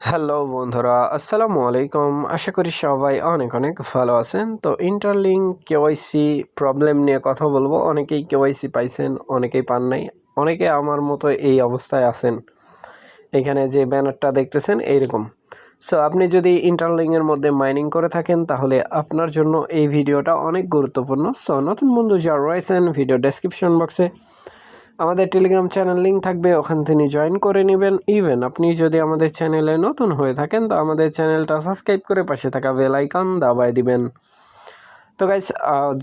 Hello বন্ধুরা, আসসালামু আলাইকুম। আশা করি সবাই অনেক অনেক ভালো আছেন। তো ইন্টারলিঙ্ক কেওয়াইসি প্রবলেম নিয়ে কথা বলবো। অনেকেই কেওয়াইসি পাইছেন, অনেকেই পান নাই, অনেকে আমার মতো এই অবস্থায় আছেন। এখানে যে ব্যানারটা দেখতেছেন এইরকম। সো আপনি যদি ইন্টারলিঙ্কের মধ্যে মাইনিং করে থাকেন তাহলে আপনার জন্য এই ভিডিওটা অনেক গুরুত্বপূর্ণ। সো নতুন বন্ধু যারা রয়েছেন, ভিডিও ডেসক্রিপশন বক্সে আমাদের টেলিগ্রাম চ্যানেল লিঙ্ক থাকবে, ওখান থেকে জয়েন করে নেবেন। ইভেন আপনি যদি আমাদের চ্যানেলে নতুন হয়ে থাকেন তো আমাদের চ্যানেলটা সাবস্ক্রাইব করে পাশে থাকা বেল আইকন দাবায় দিবেন। তো গাইস,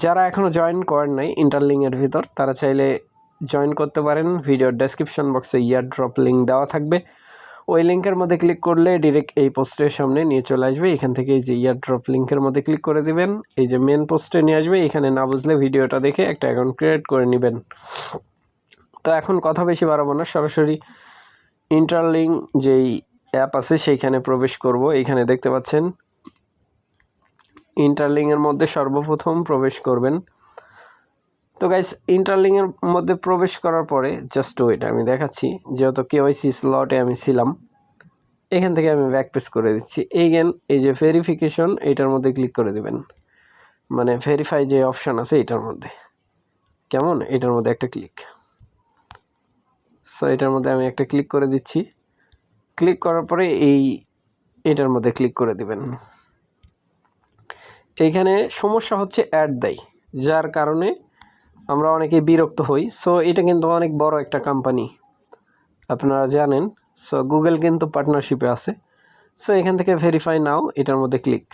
যারা এখনও জয়েন করেন নাই ইন্টারলিঙ্কের ভিতর, তারা চাইলে জয়েন করতে পারেন। ভিডিওর ডেসক্রিপশন বক্সে ইয়ারড্রপ লিঙ্ক দেওয়া থাকবে। ওই লিঙ্কের মধ্যে ক্লিক করলে ডিরেক্ট এই পোস্টের সামনে নিয়ে চলে আসবে। এখান থেকে এই যে ইয়ারড্রপ লিঙ্কের মধ্যে ক্লিক করে দিবেন, এই যে মেন পোস্টে নিয়ে আসবে। এখানে না বুঝলে ভিডিওটা দেখে একটা অ্যাকাউন্ট ক্রিয়েট করে নেবেন। তো এখন কথা বেশি বাড়াবো না, সরাসরি ইন্টারলিঙ্ক যেই অ্যাপ আছে সেইখানে প্রবেশ করব। এইখানে দেখতে পাচ্ছেন ইন্টারলিঙ্কের মধ্যে সর্বপ্রথম প্রবেশ করবেন। তো গাইস, ইন্টারলিঙ্কের মধ্যে প্রবেশ করার পরে জাস্ট ওয়েট, আমি দেখাচ্ছি। যেহেতু কেওয়াইসি স্লটে আমি ছিলাম, এখান থেকে আমি ব্যাক পেজ করে দিচ্ছি। এই যে ভেরিফিকেশন, এইটার মধ্যে ক্লিক করে দিবেন। মানে ভেরিফাই যে অপশান আছে এটার মধ্যে, কেমন, এটার মধ্যে একটা ক্লিক। সো এটার মধ্যে আমি একটা ক্লিক করে দিচ্ছি। ক্লিক করার পরে এটার মধ্যে ক্লিক করে দিবেন। এইখানে সমস্যা হচ্ছে অ্যাড দেয়, যার কারণে আমরা অনেকে বিরক্ত হই। সো এটা কিন্তু অনেক বড় একটা কোম্পানি, আপনারা জানেন। সো গুগল কিন্তু পার্টনারশিপে আছে। সো এখান থেকে ভেরিফাই নাও, এটার মধ্যে ক্লিক।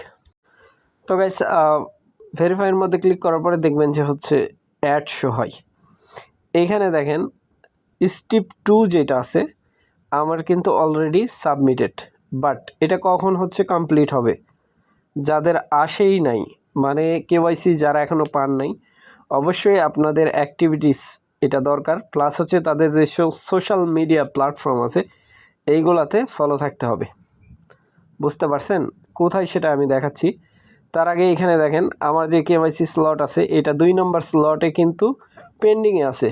তো গাইস, ভেরিফাইয়ের মধ্যে ক্লিক করার পরে দেখবেন যে হচ্ছে অ্যাড শো হয়। এইখানে দেখেন স্টেপ 2 যেটা আছে আমার কিন্তু অলরেডি সাবমিটেড, বাট এটা কখন হচ্ছে কমপ্লিট হবে, যাদের আসেই নাই, মানে কেওয়াইসি যারা এখনও পান নাই, অবশ্যই আপনাদের অ্যাক্টিভিটিস এটা দরকার। প্লাস হচ্ছে তাদের যে সোশ্যাল মিডিয়া প্ল্যাটফর্ম আছে এইগুলাতে ফলো থাকতে হবে। বুঝতে পারছেন কোথায়, সেটা আমি দেখাচ্ছি। তার আগে এখানে দেখেন আমার যে কেওয়াইসি স্লট আছে এটা 2 নম্বর স্লটে কিন্তু পেন্ডিংয়ে আছে।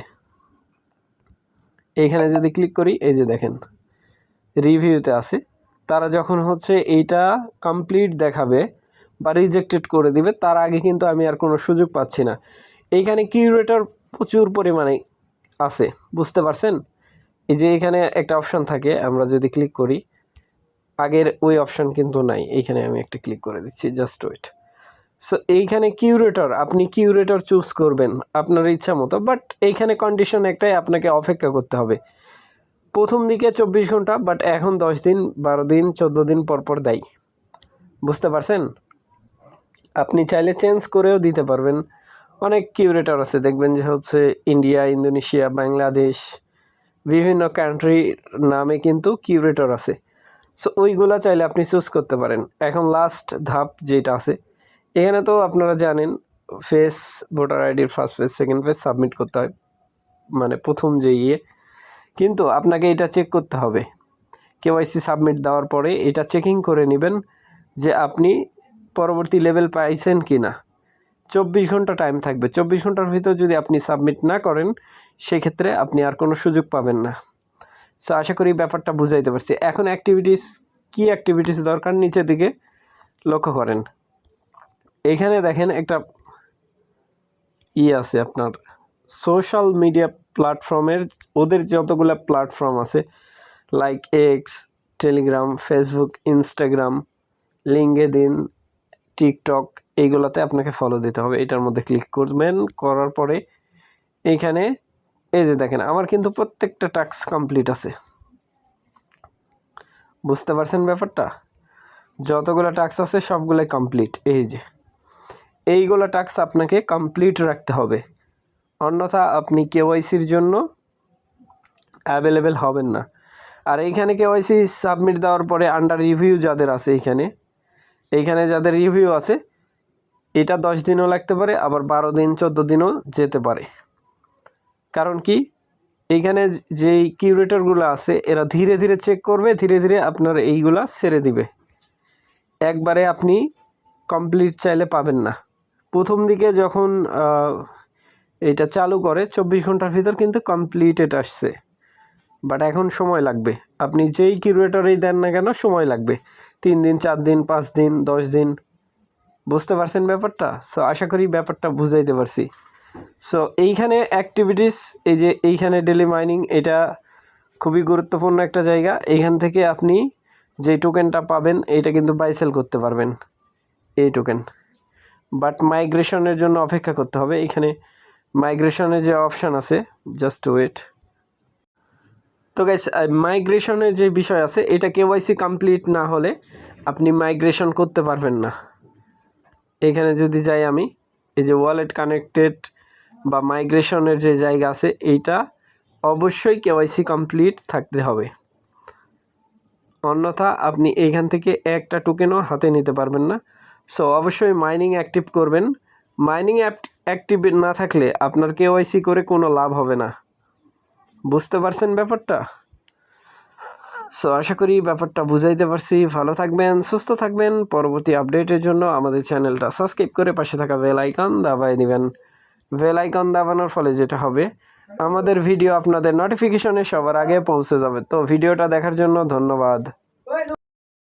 এইখানে যদি ক্লিক করি, এই যে দেখেন রিভিউতে আছে। তারা যখন হচ্ছে এইটা কমপ্লিট দেখাবে বা রিজেক্টেড করে দিবে, তার আগে কিন্তু আমি আর কোনো সুযোগ পাচ্ছি না। এইখানে কিউরেটর প্রচুর পরিমাণে আছে, বুঝতে পারছেন। এই যে এখানে একটা অপশান থাকে, আমরা যদি ক্লিক করি, আগের ওই অপশান কিন্তু নাই। এইখানে আমি একটা ক্লিক করে দিচ্ছি, জাস্ট ওয়েট। সো এইখানে কিউরেটর, আপনি কিউরেটর চুজ করবেন আপনার ইচ্ছা মতো, বাট এইখানে কন্ডিশন একটাই, আপনাকে অপেক্ষা করতে হবে। প্রথম দিকে 24 ঘন্টা, বাট এখন 10 দিন, 12 দিন, 14 দিন পর পর দেয়। বুঝতে পারছেন। আপনি চাইলে চেঞ্জ করেও দিতে পারবেন। অনেক কিউরেটর আছে, দেখবেন যে হচ্ছে ইন্ডিয়া, ইন্দোনেশিয়া, বাংলাদেশ, বিভিন্ন কান্ট্রির নামে কিন্তু কিউরেটর আছে। সো ওইগুলা চাইলে আপনি চুজ করতে পারেন। এখন লাস্ট ধাপ যেটা আছে, এখানে তো আপনারা জানেন ফেস, ভোটার আইডির first page, second page submit করতে হয়, মানে প্রথম যে কিন্তু আপনাকে এটা চেক করতে হবে। কেওয়াইসি সাবমিট দেওয়ার পরে এটা চেকিং করে নেবেন যে আপনি পরবর্তী লেভেল পাইছেন কি না। 24 ঘন্টা টাইম থাকবে। 24 ঘন্টার ভিতর যদি আপনি সাবমিট না করেন, সেক্ষেত্রে আপনি আর কোনো সুযোগ পাবেন না। সো আশা করি ব্যাপারটা বুঝাইতে পারছি। এখন কি অ্যাক্টিভিটিস দরকার, নিচের দিকে লক্ষ্য করেন। এখানে দেখেন একটা আছে আপনার সোশ্যাল মিডিয়া প্ল্যাটফর্মের, ওদের যতগুলো প্ল্যাটফর্ম আছে like x, Telegram, Facebook, Instagram, LinkedIn, TikTok, এইগুলোতে আপনাকে ফলো দিতে হবে। এটার মধ্যে ক্লিক করবেন, করার পরে এইখানে এই যে দেখেন আমার কিন্তু প্রত্যেকটা টাস্ক কমপ্লিট আছে। বুঝতে পারছেন ব্যাপারটা, যতগুলো টাস্ক আছে সবগুলোই কমপ্লিট। এই যে এইগুলো টাস্ক আপনাকে কমপ্লিট রাখতে হবে, অন্যথা আপনি কেওয়াইসির জন্য অ্যাভেলেবেল হবেন না। আর এইখানে কেওয়াইসি সাবমিট দেওয়ার পরে আন্ডার রিভিউ যাদের আছে, এইখানে যাদের রিভিউ আছে, এটা 10 দিনও লাগতে পারে, আবার 12 দিন, 14 দিনও যেতে পারে। কারণ কি, এইখানে যেই কিউরেটরগুলো আছে এরা ধীরে ধীরে চেক করবে, ধীরে ধীরে আপনার এইগুলা ছেড়ে দিবে। একবারে আপনি কমপ্লিট চাইলে পাবেন না। প্রথম দিকে যখন এটা চালু করে 24 ঘন্টার ভিতর কিন্তু কমপ্লিটেড আসছে। বাট এখন সময় লাগবে, আপনি যেই কিউরেটরেই দেন না কেন সময় লাগবে, 3 দিন 4 দিন 5 দিন 10 দিন। বুঝতে পারছেন ব্যাপারটা? সো আশা করি ব্যাপারটা বুঝাইতে পারছি। সো এইখানে অ্যাক্টিভিটিস, এই যে এইখানে ডেলি মাইনিং, এটা খুবই গুরুত্বপূর্ণ একটা জায়গা। এইখান থেকে আপনি যে টোকেনটা পাবেন এইটা কিন্তু বাই সেল করতে পারবেন, এই টোকেন। বাট মাইগ্রেশনের জন্য অপেক্ষা করতে হবে। এইখানে মাইগ্রেশনের যে অপশান আছে, জাস্ট ওয়েট। তো গাইস, মাইগ্রেশনের যে বিষয় আছে, এটা কেওয়াইসি কমপ্লিট না হলে আপনি মাইগ্রেশন করতে পারবেন না। এখানে যদি যাই আমি, এই যে ওয়ালেট কানেক্টেড বা মাইগ্রেশনের যে জায়গা আছে, এইটা অবশ্যই কেওয়াইসি কমপ্লিট থাকতে হবে, অন্যথা আপনি এইখান থেকে একটা টোকেনও হাতে নিতে পারবেন না। সো অবশ্যই মাইনিং অ্যাক্টিভ করবেন। মাইনিং অ্যাক্টিভ না থাকলে আপনার কেওয়াইসি করে কোনো লাভ হবে না। বুঝতে পারছেন ব্যাপারটা? সো আশা করি ব্যাপারটা বুঝাইতে পারছি। ভালো থাকবেন, সুস্থ থাকবেন। পরবর্তী আপডেটের জন্য আমাদের চ্যানেলটা সাবস্ক্রাইব করে পাশে থাকা বেল আইকন দাবায় দিবেন। বেল আইকন দাবানোর ফলে যেটা হবে, আমাদের ভিডিও আপনাদের নোটিফিকেশনে সবার আগে পৌঁছে যাবে। তো ভিডিওটা দেখার জন্য ধন্যবাদ।